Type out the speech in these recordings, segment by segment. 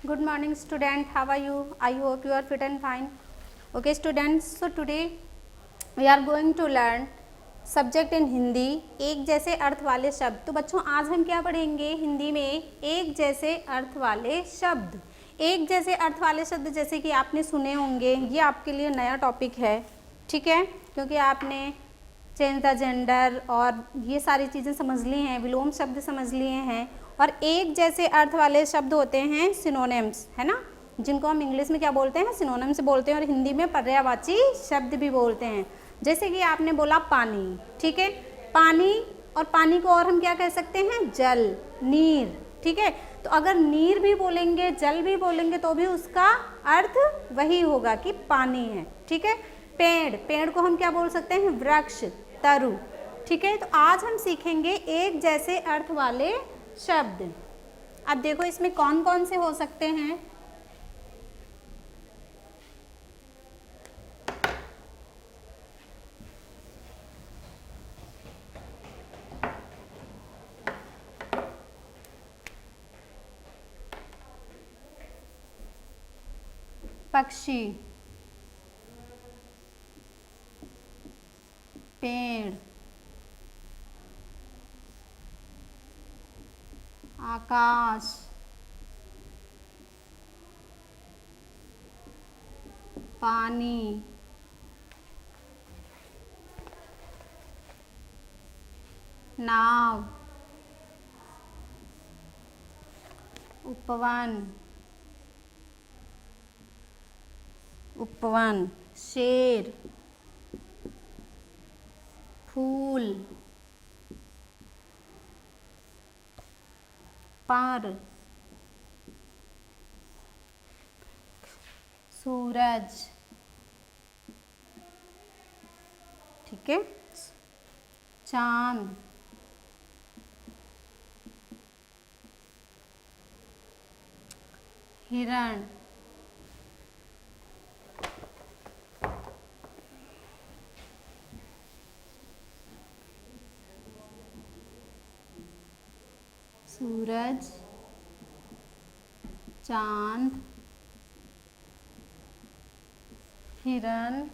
Good morning student, how are you? I hope you are fit and fine. Okay students, so today we are going to learn subject in Hindi एक जैसे अर्थ वाले शब्द। तो बच्चों आज हम क्या पढ़ेंगे हिंदी में एक जैसे अर्थ वाले शब्द। एक जैसे अर्थ वाले शब्द जैसे कि आपने सुने होंगे, ये आपके लिए नया टॉपिक है, ठीक है, क्योंकि आपने चेंज द जेंडर और ये सारी चीज़ें समझ ली हैं, विलोम शब्द समझ लिए हैं। और एक जैसे अर्थ वाले शब्द होते हैं सिनोनिम्स, है ना, जिनको हम इंग्लिश में क्या बोलते हैं, सिनोनिम्स बोलते हैं, और हिंदी में पर्यायवाची शब्द भी बोलते हैं। जैसे कि आपने बोला पानी, ठीक है, पानी, और पानी को और हम क्या कह सकते हैं, जल, नीर, ठीक है। तो अगर नीर भी बोलेंगे, जल भी बोलेंगे तो भी उसका अर्थ वही होगा कि पानी है, ठीक है। पेड़, पेड़ को हम क्या बोल सकते हैं, वृक्ष, तरु, ठीक है। तो आज हम सीखेंगे एक जैसे अर्थ वाले शब्द। अब देखो इसमें कौन कौन से हो सकते हैं। पक्षी, पेड़, आकाश, पानी, नाव, उपवन, उपवन, शेर, फूल, पर, सूरज, ठीक है, चांद, हिरण, सूरज, चांद, हिरण,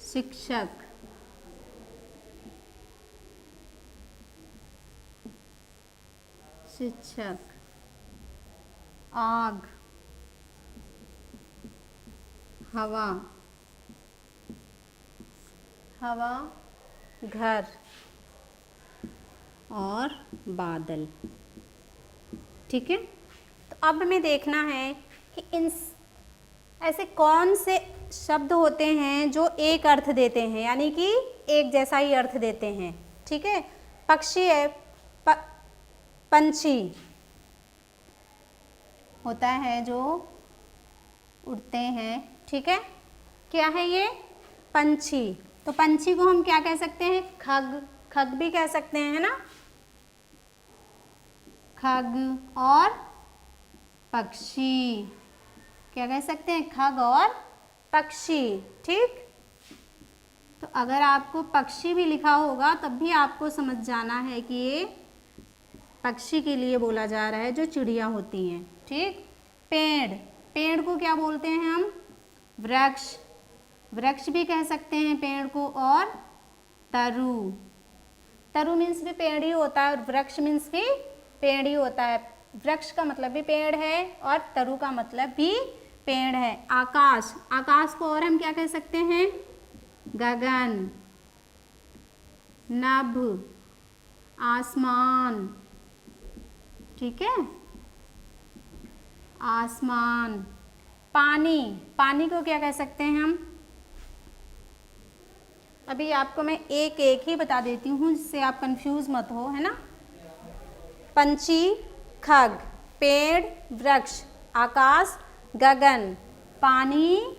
शिक्षक, शिक्षक, आग, हवा, हवा, घर और बादल, ठीक है। तो अब हमें देखना है कि इन ऐसे कौन से शब्द होते हैं जो एक अर्थ देते हैं, यानी कि एक जैसा ही अर्थ देते हैं, ठीक है। पक्षी है, पंछी होता है जो उड़ते हैं, ठीक है। क्या है ये, पंछी। तो पंछी को हम क्या कह सकते हैं, खग, खग भी कह सकते हैं, है ना, खग और पक्षी, क्या कह सकते हैं, खग और पक्षी, ठीक। तो अगर आपको पक्षी भी लिखा होगा तब भी आपको समझ जाना है कि ये पक्षी के लिए बोला जा रहा है जो चिड़िया होती हैं, ठीक। पेड़, पेड़ को क्या बोलते हैं हम, वृक्ष, वृक्ष भी कह सकते हैं पेड़ को, और तरु, तरु मीन्स भी पेड़ ही होता है, और वृक्ष मीन्स भी पेड़ ही होता है। वृक्ष का मतलब भी पेड़ है और तरु का मतलब भी पेड़ है। आकाश, आकाश को और हम क्या कह सकते हैं, गगन, नभ, आसमान, ठीक है, आसमान। पानी, पानी को क्या कह सकते हैं हम, अभी आपको मैं एक एक ही बता देती हूँ जिससे आप कंफ्यूज मत हो, है ना। पंछी, खग, पेड़, वृक्ष, आकाश, गगन, पानी,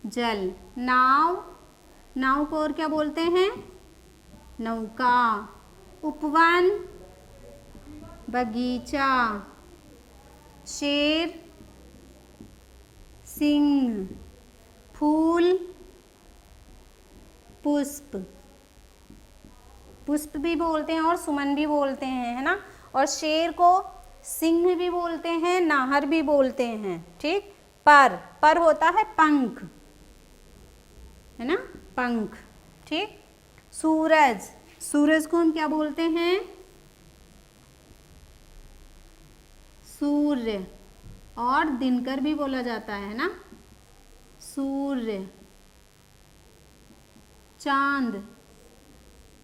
जल, नाव, नाव को और क्या बोलते हैं, नौका, उपवन, बगीचा, शेर, सिंह, फूल, पुष्प, पुष्प भी बोलते हैं और सुमन भी बोलते हैं, है ना। और शेर को सिंह भी बोलते हैं, नाहर भी बोलते हैं, ठीक। पर होता है पंख, है ना, पंख, ठीक। सूरज को हम क्या बोलते हैं? सूर्य, और दिनकर भी बोला जाता है ना, सूर्य। चांद,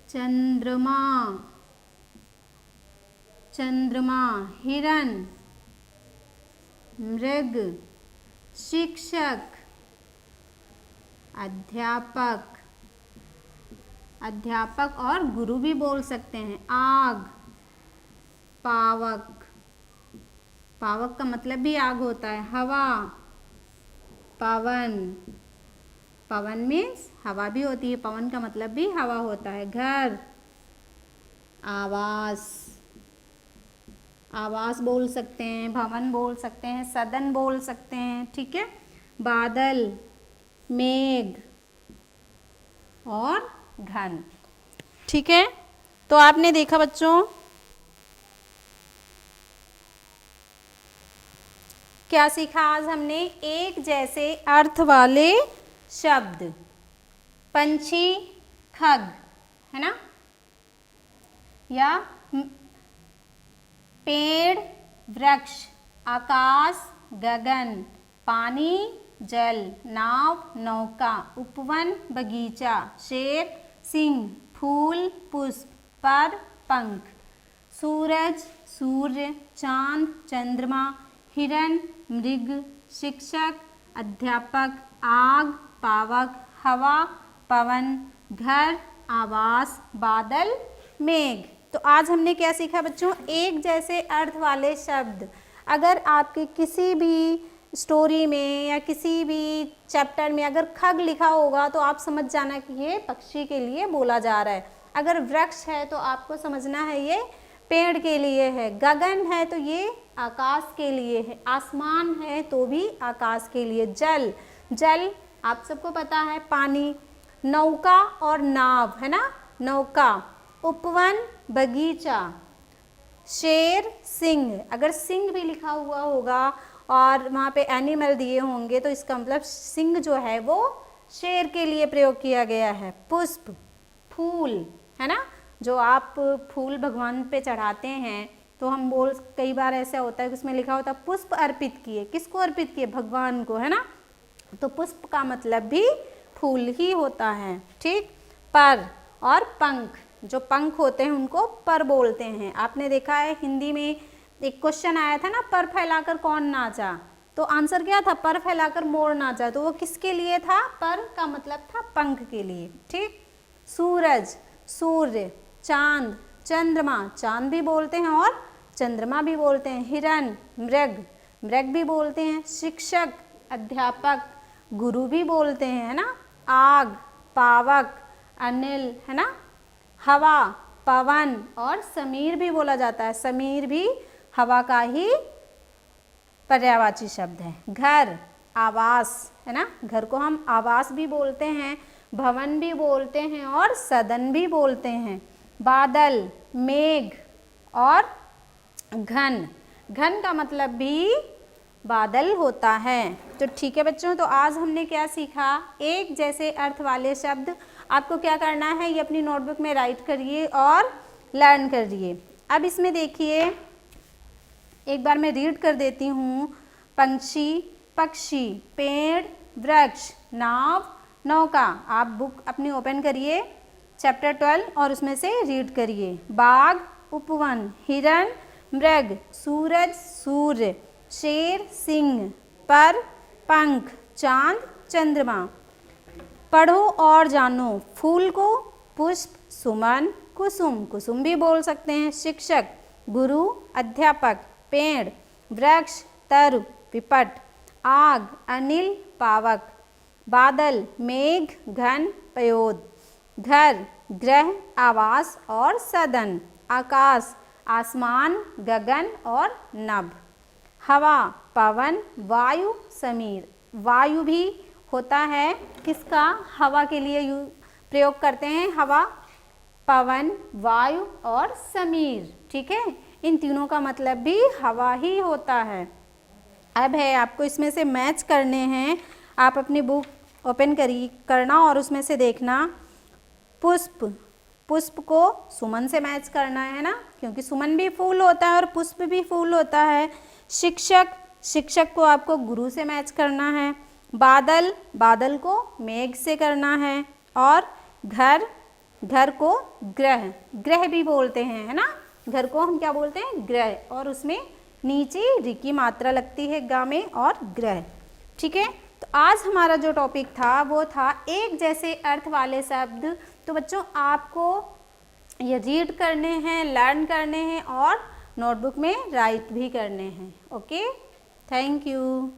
चंद्रमा। हिरण, मृग। शिक्षक, अध्यापक और गुरु भी बोल सकते हैं। आग, पावक का मतलब भी आग होता है। हवा, पवन मीन्स हवा भी होती है, पवन का मतलब भी हवा होता है। घर, आवास बोल सकते हैं, भवन बोल सकते हैं, सदन बोल सकते हैं, ठीक है। बादल, मेघ और घन, ठीक है। तो आपने देखा बच्चों क्या सीखा आज हमने? एक जैसे अर्थ वाले शब्द, पंछी, खग, है ना, या पेड़, वृक्ष, आकाश, गगन, पानी, जल, नाव, नौका, उपवन, बगीचा, शेर, सिंह, फूल, पुष्प, पर, पंख, सूरज, सूर्य, चांद, चंद्रमा, हिरण, मृग, शिक्षक, अध्यापक, आग, पावक, हवा, पवन, घर, आवास, बादल, मेघ। तो आज हमने क्या सीखा बच्चों? एक जैसे अर्थ वाले शब्द। अगर आपके किसी भी स्टोरी में या किसी भी चैप्टर में अगर खग लिखा होगा तो आप समझ जाना कि ये पक्षी के लिए बोला जा रहा है। अगर वृक्ष है तो आपको समझना है ये पेड़ के लिए है। गगन है तो ये आकाश के लिए है। आसमान है तो भी आकाश के लिए। जल आप सबको पता है पानी। नौका और नाव, है ना, नौका। उपवन, बगीचा। शेर, सिंह। अगर सिंह भी लिखा हुआ होगा और वहाँ पे एनिमल दिए होंगे तो इसका मतलब सिंह जो है वो शेर के लिए प्रयोग किया गया है। पुष्प, फूल, है ना, जो आप फूल भगवान पे चढ़ाते हैं तो हम कई बार ऐसा होता है कि उसमें लिखा होता है पुष्प अर्पित किए। किसको अर्पित किए? भगवान को, है ना। तो पुष्प का मतलब भी फूल ही होता है, ठीक। पर और पंख, जो पंख होते हैं उनको पर बोलते हैं। आपने देखा है हिंदी में एक क्वेश्चन आया था ना, पर फैलाकर कौन नाचा, तो आंसर क्या था? पर फैलाकर मोर नाचा। तो वो किसके लिए था? पर का मतलब था पंख के लिए, ठीक। सूरज, सूर्य, चांद, चंद्रमा, चांद भी बोलते हैं और चंद्रमा भी बोलते हैं। हिरण, मृग भी बोलते हैं। शिक्षक, अध्यापक, गुरु भी बोलते हैं, है ना। आग, पावक, अनिल, है ना। हवा, पवन और समीर भी बोला जाता है। समीर भी हवा का ही पर्यायवाची शब्द है। घर, आवास, है ना, घर को हम आवास भी बोलते हैं, भवन भी बोलते हैं और सदन भी बोलते हैं। बादल, मेघ और घन का मतलब भी बादल होता है। तो ठीक है बच्चों, तो आज हमने क्या सीखा? एक जैसे अर्थ वाले शब्द। आपको क्या करना है, ये अपनी नोटबुक में राइट करिए और लर्न करिए। अब इसमें देखिए, एक बार मैं रीड कर देती हूँ। पंछी, पक्षी, पेड़, वृक्ष, नाव, नौका। आप बुक अपनी ओपन करिए चैप्टर 12 और उसमें से रीड करिए। बाघ, उपवन, हिरण, मृग, सूरज, सूर्य, शेर, सिंह, पर, पंख, चांद, चंद्रमा। पढ़ो और जानो। फूल को पुष्प, सुमन, कुसुम भी बोल सकते हैं। शिक्षक, गुरु, अध्यापक, पेड़, वृक्ष, तरु, विपट, आग, अनिल, पावक, बादल, मेघ, घन, पयोद, घर, ग्रह, आवास और सदन, आकाश, आसमान, गगन और नभ, हवा, पवन, वायु, समीर। वायु भी होता है किसका? हवा के लिए प्रयोग करते हैं। हवा, पवन, वायु और समीर, ठीक है। इन तीनों का मतलब भी हवा ही होता है। अब है आपको इसमें से मैच करने हैं। आप अपनी बुक ओपन करना और उसमें से देखना पुष्प, पुष्प को सुमन से मैच करना है ना, क्योंकि सुमन भी फूल होता है और पुष्प भी फूल होता है। शिक्षक, शिक्षक को आपको गुरु से मैच करना है। बादल, बादल को मेघ से करना है। और घर, घर को ग्रह, ग्रह भी बोलते हैं है ना, घर को हम क्या बोलते हैं, ग्रह, और उसमें नीचे री की मात्रा लगती है गा में, और ग्रह। ठीक है, तो आज हमारा जो टॉपिक था वो था एक जैसे अर्थ वाले शब्द। तो बच्चों आपको ये रीड करने हैं, लर्न करने हैं और नोटबुक में राइट भी करने हैं। Okay, thank you.